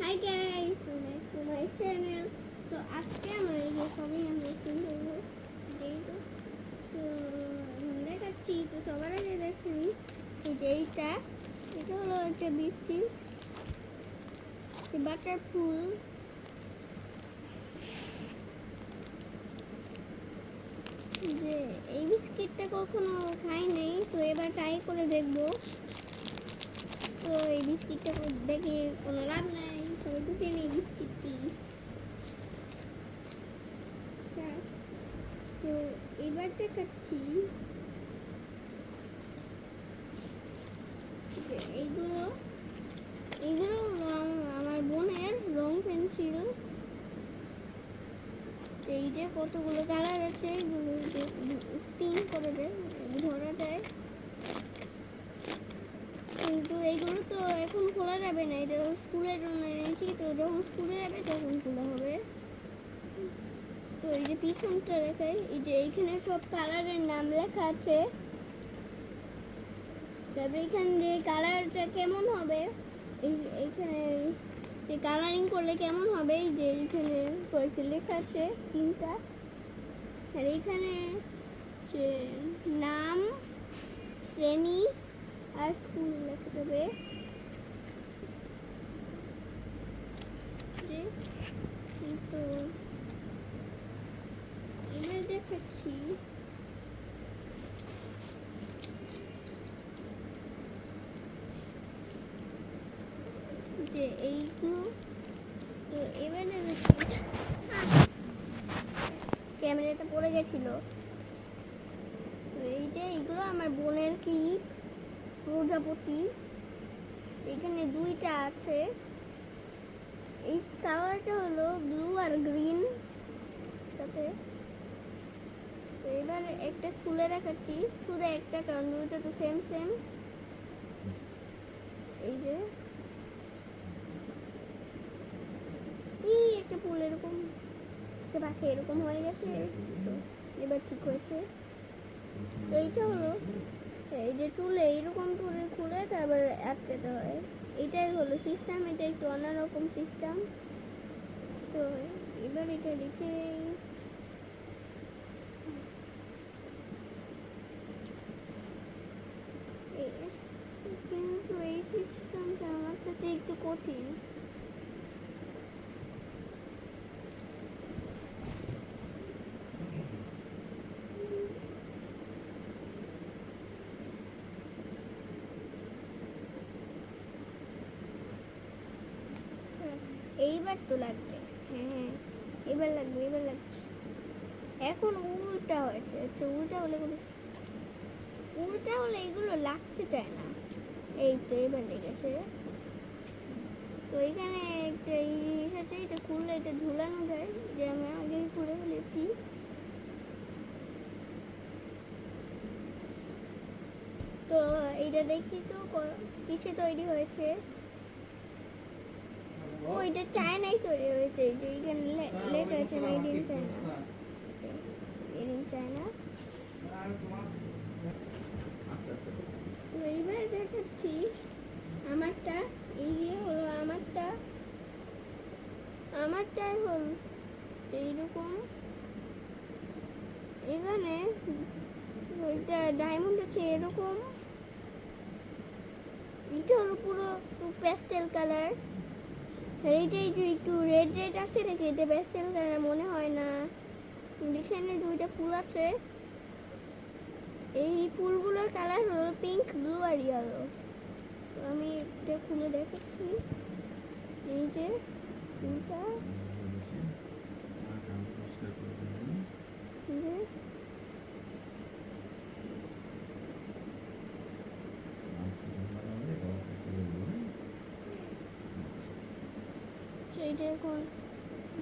Hi guys, welcome to my channel. তো আজকে আমরা এই যে সবই আনবক্সিং করবো। তো দেখাচ্ছি। তো সবার আগে দেখি এই যে এটা হলো একটা বিস্কিট, বাটার ফুল। যে এই বিস্কিটটা কখনো খাই নাই, তো এবার ট্রাই করে দেখবো। তো এই বিস্কিটটা দেখে কোনো লাভ নাই, সবাই তো চেনে এই বিস্কিটটি। তো এবার দেখাচ্ছি যে এইগুলো আমার বোনের রং পেন্সিল। এই যে কতগুলো কালার আছে, এগুলো স্পিন করে দেয়, ধরা দেয়। কিন্তু এইগুলো তো এখন খোলা যাবে না, এটা স্কুলের জন্য এনেছি। তো যখন স্কুলে যাবে তখন খোলা হবে। তো এই যে পিছনটা দেখাই, এই যে এইখানে সব কালারের নাম লেখা আছে। তারপরে এখানে যে কালারটা কেমন হবে, এইখানে যে কালারিং করলে কেমন হবে, এই যে এইখানে কয়েকটা লেখা আছে, 3টা। আর এইখানে যে নাম, শ্রেণী আর স্কুল লেখা যাবে। তো এবার দেখাচ্ছি যে এইগুলো। তো এবার দেখাচ্ছি, ক্যামেরাটা পড়ে গেছিল। এই যে এইগুলো আমার বোনের ক্লিপ, প্রজাপতি। এখানে 2টা আছে। এই কালারটা হলো ব্লু আর গ্রিন সাথে। তো এবার একটা খুলে দেখাচ্ছি, শুধু একটা, কারণ 2টা তো সেম। এই যে একটা ফুল এরকম, একটা পাখি এরকম হয়ে গেছে। তো এবার ঠিক হয়েছে। তো এইটা হলো এই যে চুলে এইরকম করে খুলে তারপরে আটকাতে হয়, এটাই হলো সিস্টেম। এটা একটু অন্যরকম সিস্টেম। তো এবার এটা লিখে কিন্তু এই সিস্টেমটা আমার কাছে একটু কঠিন। এইবার তো লাগবে, হ্যাঁ এবার লাগবে। এখন উল্টা হয়েছে। আচ্ছা, উল্টা হলে এগুলো লাগতে চায় না। এই তো এবার লেগেছে। তো এখানে একটা এই জিনিস আছে, এটা খুললে এটা ঝুলানো যায়, যে আমি আগেই খুলে ফেলেছি। তো এইটা দেখি তো কিসে তৈরি হয়েছে। ওইটা চায়নাই তৈরি হয়েছে। এই যে এখানে লেখা আছে মেড ইন চায়না। তো এইবার দেখাচ্ছি আমারটা। এই যে হলো আমারটাই হল এইরকম। এখানে ওইটা ডায়মন্ড আছে এরকম। এটা হলো পুরো প্যাস্টেল কালার। আর এইটাই যে একটু রেড আছে নাকি, এটা প্যাস্টেল কালার মনে হয় না। এখানে 2টা ফুল আছে। এই ফুলগুলোর কালার হলো পিঙ্ক, ব্লু আর ইয়েলো। তো আমি এটা খুলে দেখাচ্ছি। এই যে ফুলটা, সেইটা এখন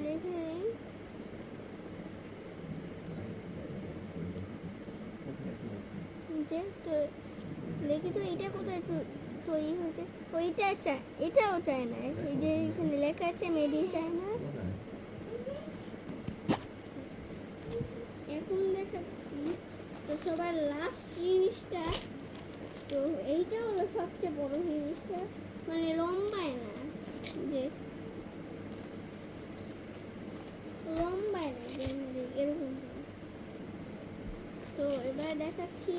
রেখে নেই। যে তো দেখি তো এটা কোথায় তৈরি হয়েছে। ওইটা চায়, এটাও চায় না। এই যে এখানে লেখা আছে মেড ইন চায়না। এখন দেখাচ্ছি তো সবার লাস্ট জিনিসটা। তো এইটা হলো সবচেয়ে বড় জিনিসটা, মানে লম্বায় না, যে দেখাচ্ছি।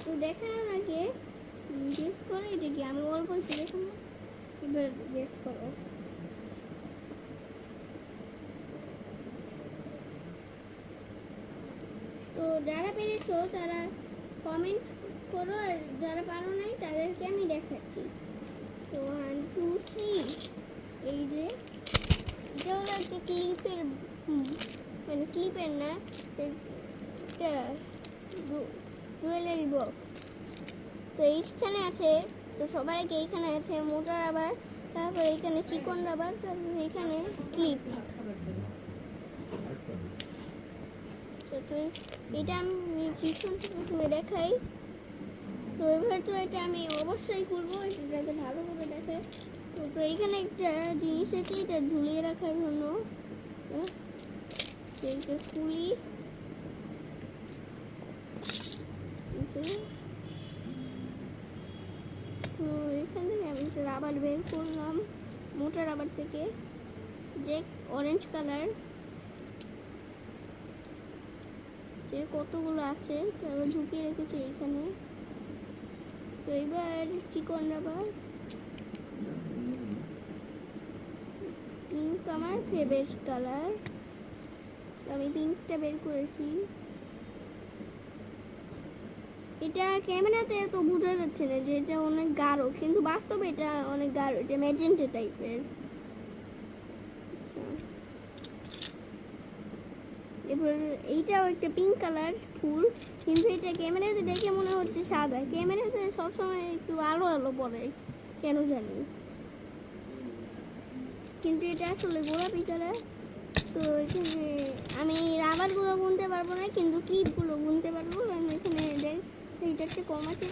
তো দেখানোর আগে গেস করো এটা কি, আমি অল্প একটু দেখাবো, এবার গেস করো। তো যারা পেরেছো তারা কমেন্ট করো, আর যারা পারো নাই তাদেরকে আমি দেখাচ্ছি। তো 1 2 3, এই যে এটা হলো একটা ক্লিপের, মানে ক্লিপের না, একটা জুয়েলারি বক্স। তো এইখানে আছে, তো সবার আগে এইখানে আছে মোটা রাবার, তারপর এখানে চিকন রাবার, তারপর এখানে ক্লিপ। তো এটা আমি পিছন থেকে প্রথমে দেখাই। তো এবার তো এটা আমি অবশ্যই করবো, এটা যাতে ভালো করে দেখে। তো এইখানে একটা জিনিস আছে, এটা ঝুলিয়ে রাখার জন্য। এইটা খুলি, তো এখান থেকে আমি একটা রাবার বের করলাম, মোটা রাবার থেকে, যে অরেঞ্জ কালার, যে কতগুলো আছে তারপর ঢুকিয়ে রেখেছি এইখানে। তো এবার চিকন রাবার, পিঙ্ক আমার ফেভারিট কালার, আমি পিঙ্কটা বের করেছি। এটা ক্যামেরাতে তো বোঝা যাচ্ছে না যে এটা অনেক গাঢ়, কিন্তু বাস্তবে এটা অনেক গাঢ়, এটা ম্যাজেন্টা টাইপের। এবার এইটাও একটা পিঙ্ক কালার ফুল, কিন্তু এটা ক্যামেরাতে দেখে মনে হচ্ছে সাদা, ক্যামেরাতে সবসময় একটু আলো আলো পড়ে কেন জানি, কিন্তু এটা আসলে গোলাপি কালার। তো এখানে আমি রাবারগুলো গুনতে পারবো না, কিন্তু ক্লিপগুলো গুনতে পারবো, কারণ এখানে দেখ এইটার চেয়ে কম আছে।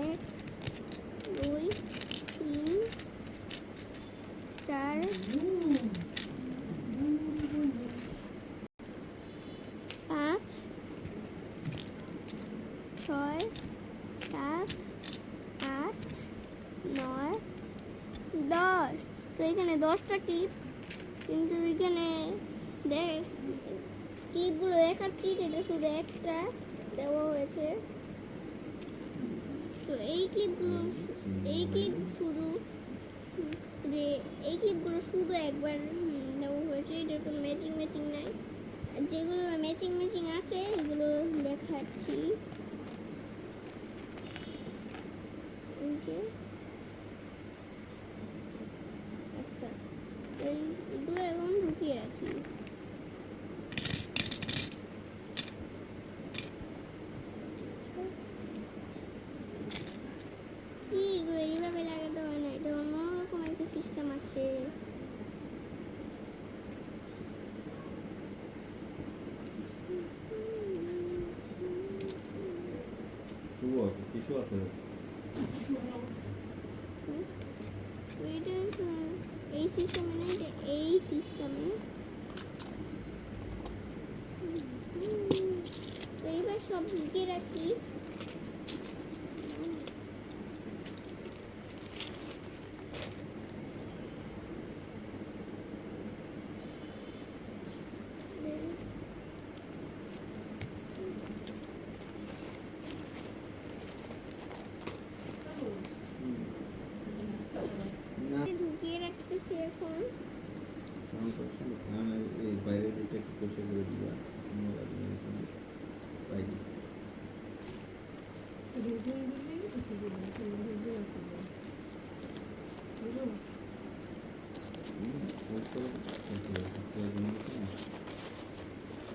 1 2 3 4 5 6 7 8 9 10। তো এখানে 10টা ক্লিপ, কিন্তু এখানে দেখ ক্লিপগুলো দেখাচ্ছি, এটা শুধু একটা দেওয়া হয়েছে। তো এই ক্লিপগুলো শুধু যে এই ক্লিপগুলো শুধু একবার দেওয়া হয়েছে, এটা কোনো ম্যাচিং নাই। আর যেগুলো ম্যাচিং আছে এগুলো দেখাচ্ছি। এই যে আচ্ছা, এইগুলো এখন ঢুকিয়ে রাখি। এইভাবে লাগাতে হয় না, এটা অন্যরকম একটা সিস্টেম আছে। কিছু আছে এই সিস্টেমে না, এটা এই সিস্টেমে। এইবার সব ঢুকিয়ে রাখি। ঢুকিয়ে রাখতেছি এখন। এই বাইরে দিকে একটু কষে করে দিবা,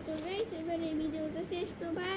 তো গাইস এবার এই ভিডিওটা শেষ, তো বাই।